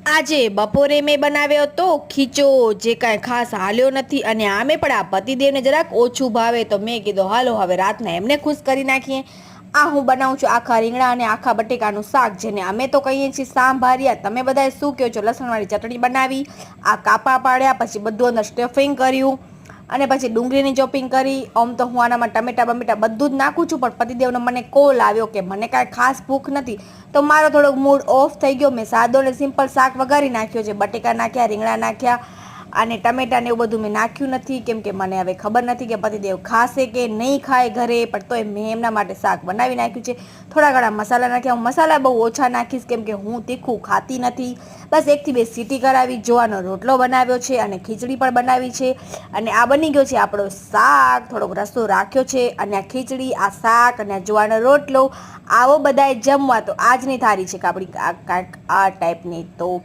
આજે બપોરે મેં બનાવ્યો હતો ખીચો, જે કાંઈ ખાસ હાલ્યો નથી અને આમે પણ આ પતિદેવને જરાક ઓછું ભાવે, તો મેં કીધું હાલો હવે રાતના એમને ખુશ કરી નાખીએ. આ હું બનાવું છું આખા રીંગણા અને આખા બટેકાનું શાક, જેને અમે તો કહીએ છીએ સાંભારિયા. તમે બધા શું કહો છો? લસણવાળી ચટણી બનાવી, આ કાપા પાડ્યા, પછી બધું અંદર સ્ટફિંગ કર્યું અને પછી ડુંગળીની ચોપિંગ કરી. આમ તો હું આનામાં ટમેટા બમેટા બધું જ નાખું છું, પણ પતિદેવનો મને કોલ આવ્યો કે મને કાંઈ ખાસ ભૂખ નથી, તો મારો થોડોક મૂડ ઓફ થઈ ગયો. મેં સાદો ને સિમ્પલ શાક વઘારી નાખ્યો છે. બટેકા નાખ્યા, રીંગણા નાખ્યા અને ટમેટા ને એવું બધું મેં નાખ્યું નથી, કેમ કે મને હવે ખબર નથી કે પતિદેવ ખાશે કે નહીં ખાય ઘરે, પણ તોય મેં એમના માટે શાક બનાવી નાખ્યું છે. થોડા ઘણા મસાલા નાખ્યા. હું મસાલા બહુ ઓછા નાખીશ, કેમ કે હું તીખું ખાતી નથી. બસ 1 થી 2 સીટી કરાવી, જોવાનો રોટલો બનાવ્યો છે અને ખીચડી પણ બનાવી છે. અને આ બની ગયો છે આપણો શાક. થોડોક રસો રાખ્યો છે અને આ ખીચડી, આ શાક અને આ જોવાનો રોટલો. આવો બધાએ જમવા. તો આજની થાળી છે કે આપણી આ ટાઈપની. તો